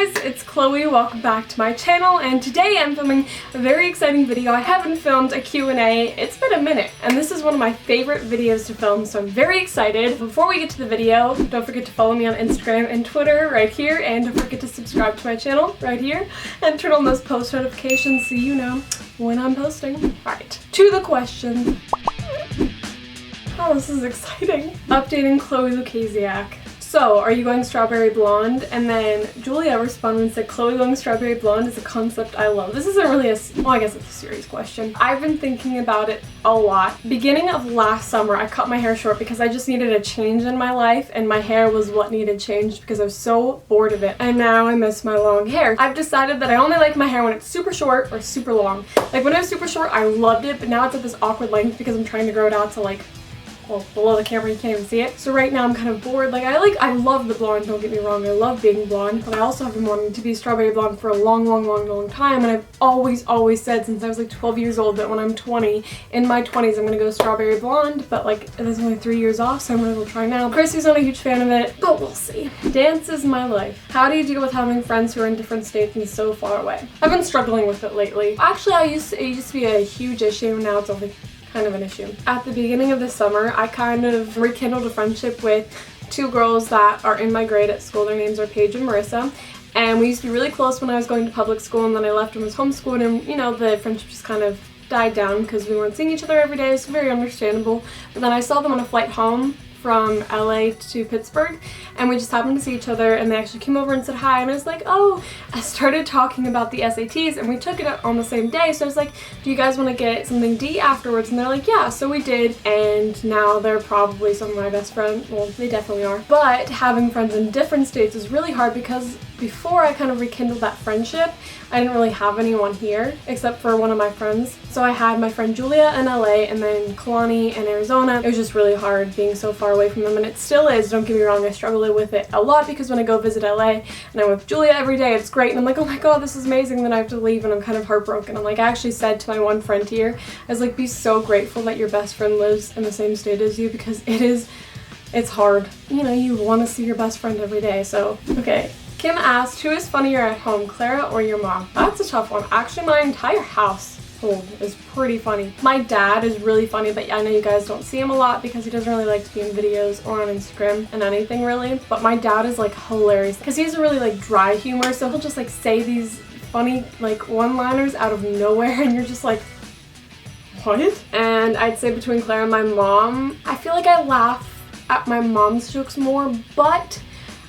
guys, it's Chloe. Welcome back to my channel, and today I'm filming a very exciting video. I haven't filmed a Q&A. It's been a minute, and this is one of my favorite videos to film, so I'm very excited. Before we get to the video, don't forget to follow me on Instagram and Twitter right here, and don't forget to subscribe to my channel right here, and turn on those post notifications so you know when I'm posting. Alright, to the question. Oh, this is exciting. Updating Chloe Lukasiak. So, are you going strawberry blonde? And then Julia responded and said, Chloe going strawberry blonde is a concept I love. This isn't really well, I guess it's a serious question. I've been thinking about it a lot. Beginning of last summer, I cut my hair short because I just needed a change in my life, and my hair was what needed changed because I was so bored of it. And now I miss my long hair. I've decided that I only like my hair when it's super short or super long. Like when it was super short, I loved it, but now it's at this awkward length because I'm trying to grow it out to like, well, below the camera you can't even see it. So right now I'm kind of bored. Like I love the blonde, don't get me wrong, I love being blonde, but I also have been wanting to be strawberry blonde for a long time, and I've always said since I was like 12 years old that when I'm 20, in my 20s I'm gonna go strawberry blonde, but like there's only 3 years off, so I'm gonna go try now. Chrissy's not a huge fan of it, but we'll see. Dance is my life. How do you deal with having friends who are in different states and so far away? I've been struggling with it lately. Actually, it used to be a huge issue, now it's only kind of an issue. At the beginning of the summer, I kind of rekindled a friendship with two girls that are in my grade at school. Their names are Paige and Marissa, and we used to be really close when I was going to public school, and then I left and was homeschooled, and you know, the friendship just kind of died down because we weren't seeing each other every day. It's very understandable. But then I saw them on a flight home from LA to Pittsburgh, and we just happened to see each other, and they actually came over and said hi, and I was like, oh, I started talking about the SATs, and we took it on the same day, so I was like, do you guys want to get something to eat afterwards? And they're like, yeah, so we did, and now they're probably some of my best friends. Well, they definitely are. But having friends in different states is really hard because before I kind of rekindled that friendship, I didn't really have anyone here except for one of my friends. So I had my friend Julia in LA and then Kalani in Arizona. It was just really hard being so far away from them, and it still is, don't get me wrong. I struggle with it a lot because when I go visit LA and I'm with Julia every day, it's great, and I'm like, oh my god, this is amazing, then I have to leave and I'm kind of heartbroken. I'm like, I actually said to my one friend here, I was like, be so grateful that your best friend lives in the same state as you, because it's hard. You know, you want to see your best friend every day. So, okay. Kim asked, who is funnier at home, Clara or your mom? That's a tough one. Actually, my entire household is pretty funny. My dad is really funny, but I know you guys don't see him a lot because he doesn't really like to be in videos or on Instagram and anything really. But my dad is like hilarious because he has a really like dry humor, so he'll just like say these funny like one-liners out of nowhere, and you're just like, what? And I'd say between Clara and my mom, I feel like I laugh at my mom's jokes more, but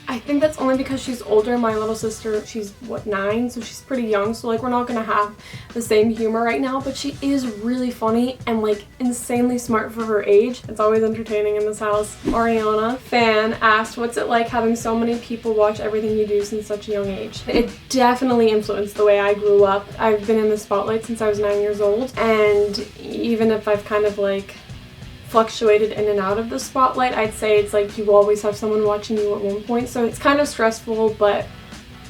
I think that's only because she's older. My little sister, she's what, 9, so she's pretty young, so like we're not gonna have the same humor right now, but she is really funny and like insanely smart for her age. It's always entertaining in this house. Ariana fan asked, what's it like having so many people watch everything you do since such a young age? It definitely influenced the way I grew up. I've been in the spotlight since I was 9 years old, and even if I've kind of like fluctuated in and out of the spotlight, I'd say it's like you always have someone watching you at one point, so it's kind of stressful, but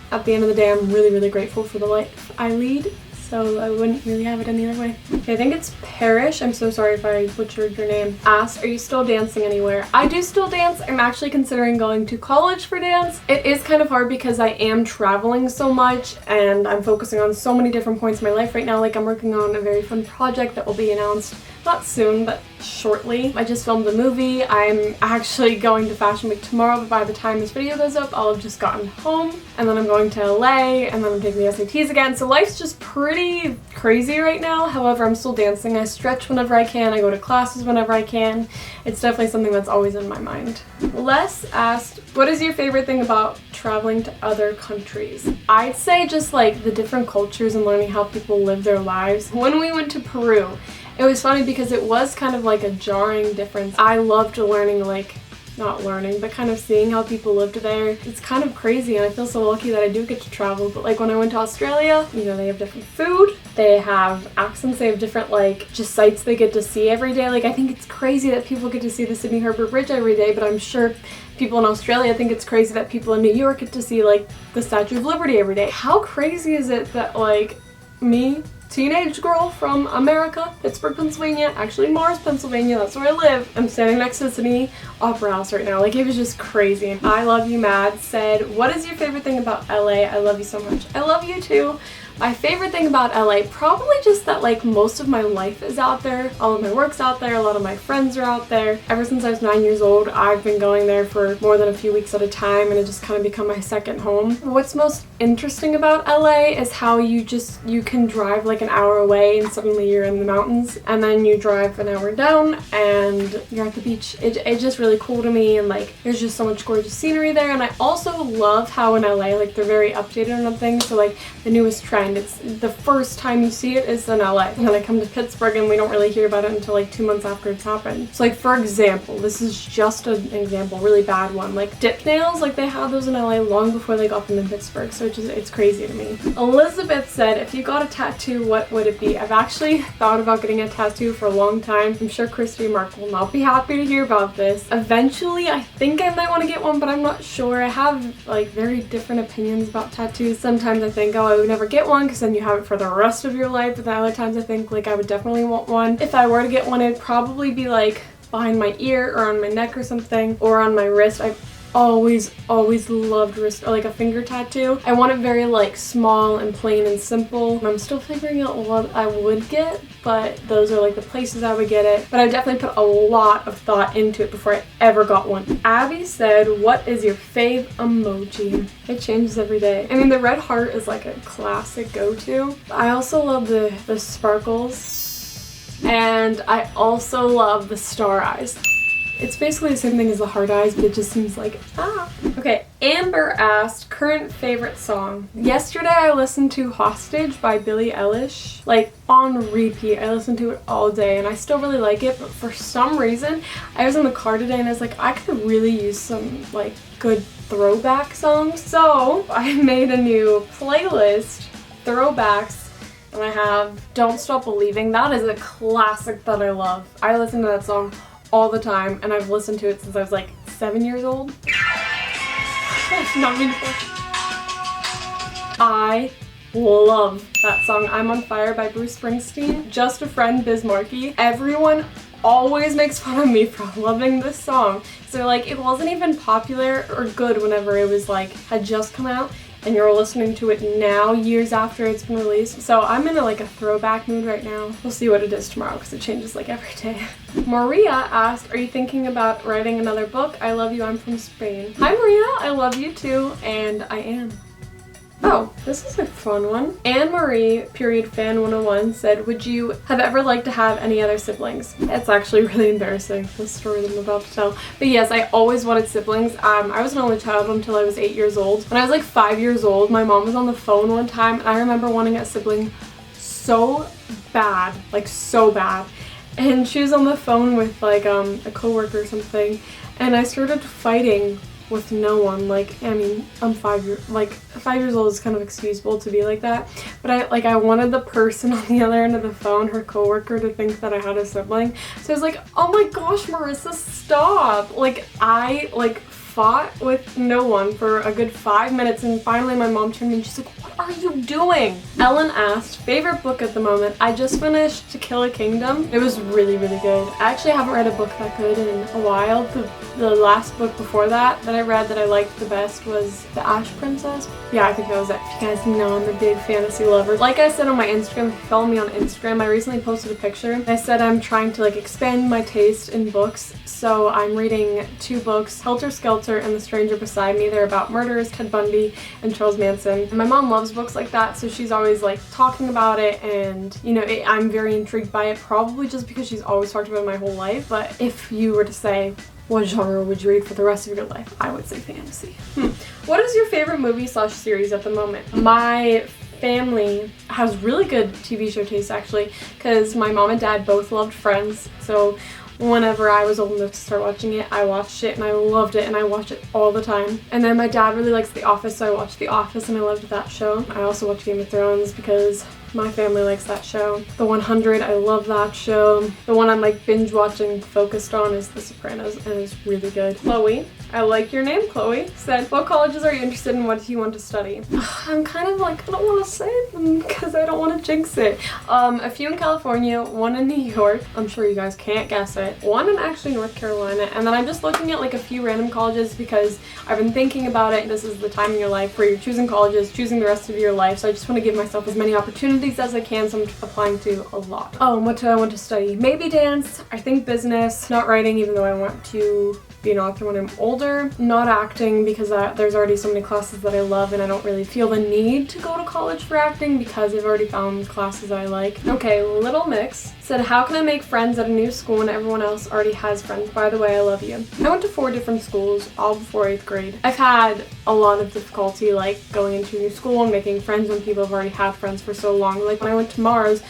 at the end of the day I'm really grateful for the life I lead, so I wouldn't really have it any other way. Okay, I think it's Parrish, I'm so sorry if I butchered your name, asked, are you still dancing anywhere? I do still dance. I'm actually considering going to college for dance. It is kind of hard because I am traveling so much and I'm focusing on so many different points in my life right now. Like I'm working on a very fun project that will be announced not soon, but shortly. I just filmed the movie. I'm actually going to Fashion Week tomorrow, but by the time this video goes up, I'll have just gotten home. And then I'm going to LA, and then I'm taking the SATs again. So life's just pretty crazy right now. However, I'm still dancing. I stretch whenever I can. I go to classes whenever I can. It's definitely something that's always in my mind. Les asked, what is your favorite thing about traveling to other countries? I'd say just like the different cultures and learning how people live their lives. When we went to Peru, it was funny because it was kind of like a jarring difference. I loved learning, like, not learning, but kind of seeing how people lived there. It's kind of crazy, and I feel so lucky that I do get to travel. But like when I went to Australia, you know, they have different food, they have accents, they have different like just sights they get to see every day. Like I think it's crazy that people get to see the Sydney Harbour Bridge every day, but I'm sure people in Australia think it's crazy that people in New York get to see like the Statue of Liberty every day. How crazy is it that like me teenage girl from America, Pittsburgh, Pennsylvania, actually Mars, Pennsylvania, that's where I live. I'm standing next to the Sydney Opera House right now. Like, it was just crazy. I Love You Mad said, what is your favorite thing about LA? I love you so much. I love you too. My favorite thing about LA, probably just that like most of my life is out there. All of my work's out there, a lot of my friends are out there. Ever since I was 9 years old, I've been going there for more than a few weeks at a time, and it just kind of become my second home. What's most interesting about LA is how you can drive like an hour away and suddenly you're in the mountains, and then you drive an hour down and you're at the beach. It's just really cool to me, and like there's just so much gorgeous scenery there. And I also love how in LA, like they're very updated on things. So like the newest trend, it's the first time you see it is in LA, and then I come to Pittsburgh and we don't really hear about it until like 2 months after it's happened. So like for example, this is just an example, really bad one, like dip nails, like they had those in LA long before they got them in Pittsburgh. So it's crazy to me. Elizabeth said, if you got a tattoo, what would it be? I've actually thought about getting a tattoo for a long time. I'm sure Christy and Mark will not be happy to hear about this. Eventually I think I might want to get one, but I'm not sure. I have like very different opinions about tattoos. Sometimes I think, oh, I would never get one because then you have it for the rest of your life, but then other times I think like I would definitely want one. If I were to get one, it'd probably be like behind my ear or on my neck or something, or on my wrist. I've always loved wrist or like a finger tattoo. I want it very like small and plain and simple. I'm still figuring out what I would get, but those are like the places I would get it. But I definitely put a lot of thought into it before I ever got one. Abby said, what is your fave emoji? It changes every day. I mean, the red heart is like a classic go-to. I also love the sparkles, and I also love the star eyes. It's basically the same thing as the heart eyes, but it just seems like, ah. Okay, Amber asked, current favorite song. Yesterday I listened to Hostage by Billie Eilish, like on repeat. I listened to it all day and I still really like it, but for some reason, I was in the car today and I was like, I could really use some like good throwback songs. So I made a new playlist, throwbacks, and I have Don't Stop Believing. That is a classic that I love. I listen to that song all the time, and I've listened to it since I was like 7 years old. Not meaningful. I love that song. I'm on Fire by Bruce Springsteen. Just a Friend, Biz Markie. Everyone always makes fun of me for loving this song. So like, it wasn't even popular or good whenever it was like, had just come out, and you're listening to it now, years after it's been released. So I'm in a throwback mood right now. We'll see what it is tomorrow because it changes like every day. Maria asked, are you thinking about writing another book? I love you, I'm from Spain. Hi Maria, I love you too, and I am. Oh, this is a fun one. Anne-Marie, fan 101, said, would you have ever liked to have any other siblings? It's actually really embarrassing, the story that I'm about to tell. But yes, I always wanted siblings. I was an only child until I was 8 years old. When I was like 5 years old, my mom was on the phone one time, and I remember wanting a sibling so bad, like so bad. And she was on the phone with like a coworker or something, and I started fighting with no one. Like, I mean, I'm 5 years old is kind of excusable to be like that, but I wanted the person on the other end of the phone, her coworker, to think that I had a sibling. So I was like, oh my gosh, Marissa, stop. Like, I fought with no one for a good 5 minutes, and finally my mom turned to me and she's like, what are you doing? Ellen asked, favorite book at the moment. I just finished To Kill a Kingdom. It was really good. I actually haven't read a book that good in a while. The last book before that I read that I liked the best was The Ash Princess. Yeah, I think that was it. If you guys know, I'm a big fantasy lover. Like I said on my Instagram, if you follow me on Instagram, I recently posted a picture. I said I'm trying to expand my taste in books. So I'm reading 2 books, Helter Skelter and The Stranger Beside Me. They're about murderers, Ted Bundy and Charles Manson. And my mom loves books like that, so she's always talking about it, and you know, I'm very intrigued by it, probably just because she's always talked about it my whole life. But if you were to say, what genre would you read for the rest of your life? I would say fantasy. What is your favorite movie/series at the moment? My family has really good TV show taste, actually, because my mom and dad both loved Friends. So whenever I was old enough to start watching it, I watched it and I loved it, and I watch it all the time. And then my dad really likes The Office, so I watched The Office and I loved that show. I also watch Game of Thrones because my family likes that show. The 100, I love that show. The one I'm binge watching focused on is The Sopranos, and it's really good. Chloe I like your name, Chloe. Said, what colleges are you interested in? What do you want to study? I'm kind of like, I don't want to say them because I don't want to jinx it. A few in California, one in New York. I'm sure you guys can't guess it. One in actually North Carolina. And then I'm just looking at like a few random colleges because I've been thinking about it. This is the time in your life where you're choosing colleges, choosing the rest of your life. So I just want to give myself as many opportunities as I can. So I'm applying to a lot. Oh, and what do I want to study? Maybe dance. I think business. Not writing, even though I want to be an author when I'm older. Not acting because there's already so many classes that I love and I don't really feel the need to go to college for acting because I've already found classes that I like. Okay, Little Mix said, how can I make friends at a new school when everyone else already has friends? By the way, I love you. I went to 4 different schools, all before 8th grade. I've had a lot of difficulty like going into a new school and making friends when people have already had friends for so long. Like when I went to Mars,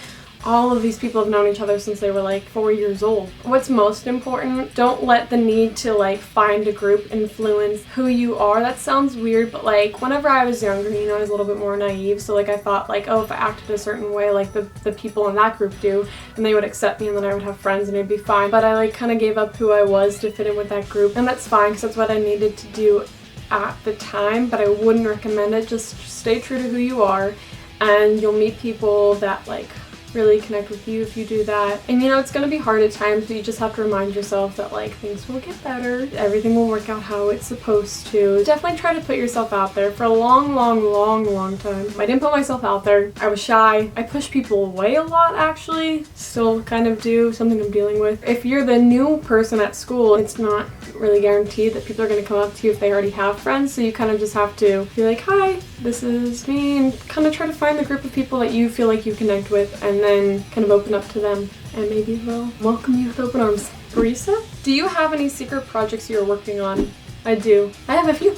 all of these people have known each other since they were like 4 years old. What's most important, don't let the need to like find a group influence who you are. That sounds weird, but like whenever I was younger, you know, I was a little bit more naive. So like I thought like, oh, if I acted a certain way like the people in that group do, and they would accept me and then I would have friends and it'd be fine. But I like kind of gave up who I was to fit in with that group, and that's fine because that's what I needed to do at the time, but I wouldn't recommend it. Just stay true to who you are and you'll meet people that like really connect with you if you do that. And you know, it's gonna be hard at times, but you just have to remind yourself that like things will get better. Everything will work out how it's supposed to. Definitely try to put yourself out there. For a long time, I didn't put myself out there. I was shy. I pushed people away a lot actually. Still kind of do, something I'm dealing with. If you're the new person at school, it's not really guaranteed that people are gonna come up to you if they already have friends. So you kind of just have to be like, hi, this is me, and kind of try to find the group of people that you feel like you connect with and then kind of open up to them and maybe they'll welcome you with open arms. Marisa, do you have any secret projects you're working on? I do. I have a few,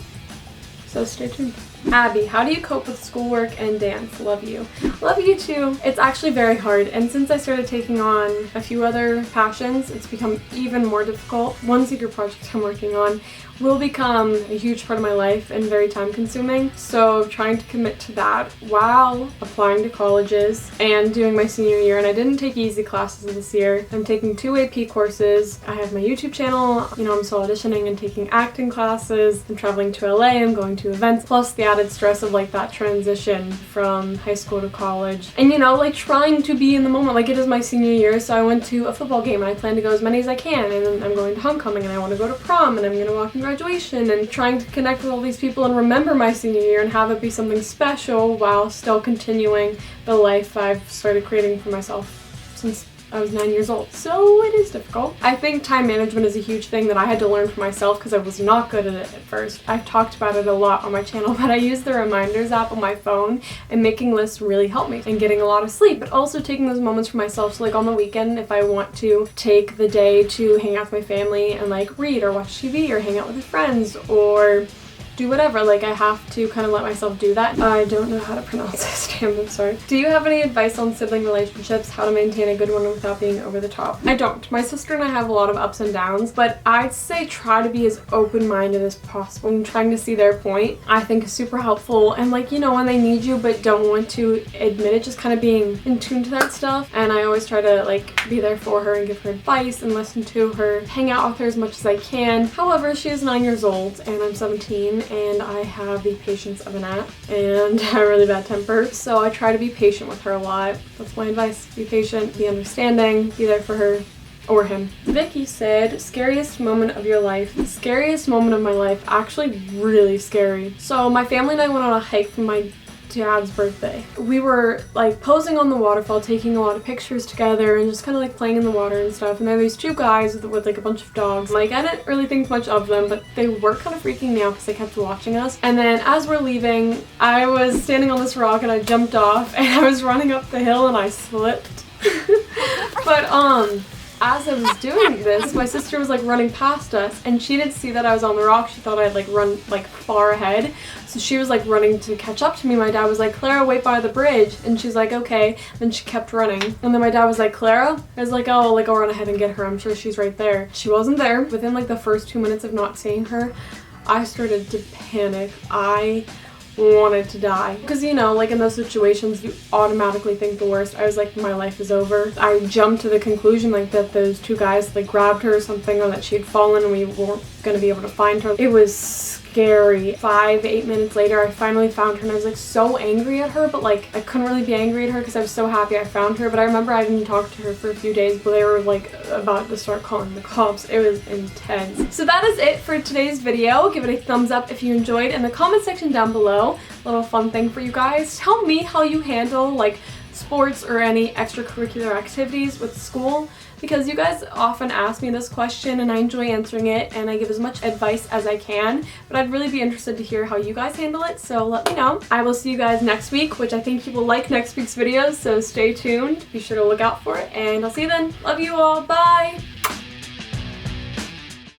so stay tuned. Abby, how do you cope with schoolwork and dance? Love you. Love you too. It's actually very hard, and since I started taking on a few other passions, it's become even more difficult. One secret project I'm working on will become a huge part of my life and very time consuming, so trying to commit to that while applying to colleges and doing my senior year. And I didn't take easy classes this year. I'm taking 2 AP courses. I have my YouTube channel, you know, I'm still auditioning and taking acting classes. I'm traveling to LA, I'm going to events, plus the added stress of like that transition from high school to college. And you know, like trying to be in the moment. Like it is my senior year, so I went to a football game and I plan to go as many as I can, and then I'm going to homecoming and I want to go to prom and I'm going to walk in graduation, and trying to connect with all these people and remember my senior year and have it be something special while still continuing the life I've started creating for myself since I was 9 years old. So it is difficult. I think time management is a huge thing that I had to learn for myself because I was not good at it at first. I've talked about it a lot on my channel, but I use the reminders app on my phone, and making lists really helped me and getting a lot of sleep, but also taking those moments for myself. So like on the weekend, if I want to take the day to hang out with my family and like read or watch TV or hang out with friends or do whatever, like I have to kind of let myself do that. I don't know how to pronounce this, damn, I'm sorry. Do you have any advice on sibling relationships, how to maintain a good one without being over the top? I don't. My sister and I have a lot of ups and downs, but I'd say try to be as open-minded as possible and trying to see their point, I think is super helpful. And like, you know, when they need you but don't want to admit it, just kind of being in tune to that stuff. And I always try to like be there for her and give her advice and listen to her, hang out with her as much as I can. However, she is 9 years old and I'm 17, and I have the patience of an ant and a really bad temper, so I try to be patient with her a lot. That's my advice. Be patient, be understanding, be there for her or him. Vicky said, scariest moment of your life. The scariest moment of my life, actually really scary. So my family and I went on a hike for my dad's birthday. We were like posing on the waterfall, taking a lot of pictures together and just kind of like playing in the water and stuff, and there were these 2 guys with like a bunch of dogs. Like I didn't really think much of them, but they were kind of freaking me out because they kept watching us. And then as we're leaving, I was standing on this rock and I jumped off and I was running up the hill and I slipped. But as I was doing this, my sister was like running past us and she didn't see that I was on the rock. She thought I'd like run like far ahead. So she was like running to catch up to me. My dad was like, Clara, wait by the bridge. And she's like, okay. Then she kept running. And then my dad was like, Clara? I was like, oh, like I'll run ahead and get her. I'm sure she's right there. She wasn't there. Within like the first 2 minutes of not seeing her, I started to panic. I wanted to die. Because, you know, like in those situations, you automatically think the worst. I was like, my life is over. I jumped to the conclusion like that those two guys like grabbed her or something, or that she had fallen and we weren't gonna be able to find her. It was scary. 5-8 minutes later, I finally found her and I was like so angry at her, but like I couldn't really be angry at her because I was so happy I found her. But I remember I didn't talk to her for a few days, but they were like about to start calling the cops. It was intense. So that is it for today's video. Give it a thumbs up if you enjoyed. In the comment section down below, little fun thing for you guys. Tell me how you handle like sports or any extracurricular activities with school, because you guys often ask me this question and I enjoy answering it and I give as much advice as I can, but I'd really be interested to hear how you guys handle it, so let me know. I will see you guys next week, which I think you will like next week's videos, so stay tuned. Be sure to look out for it and I'll see you then. Love you all. Bye!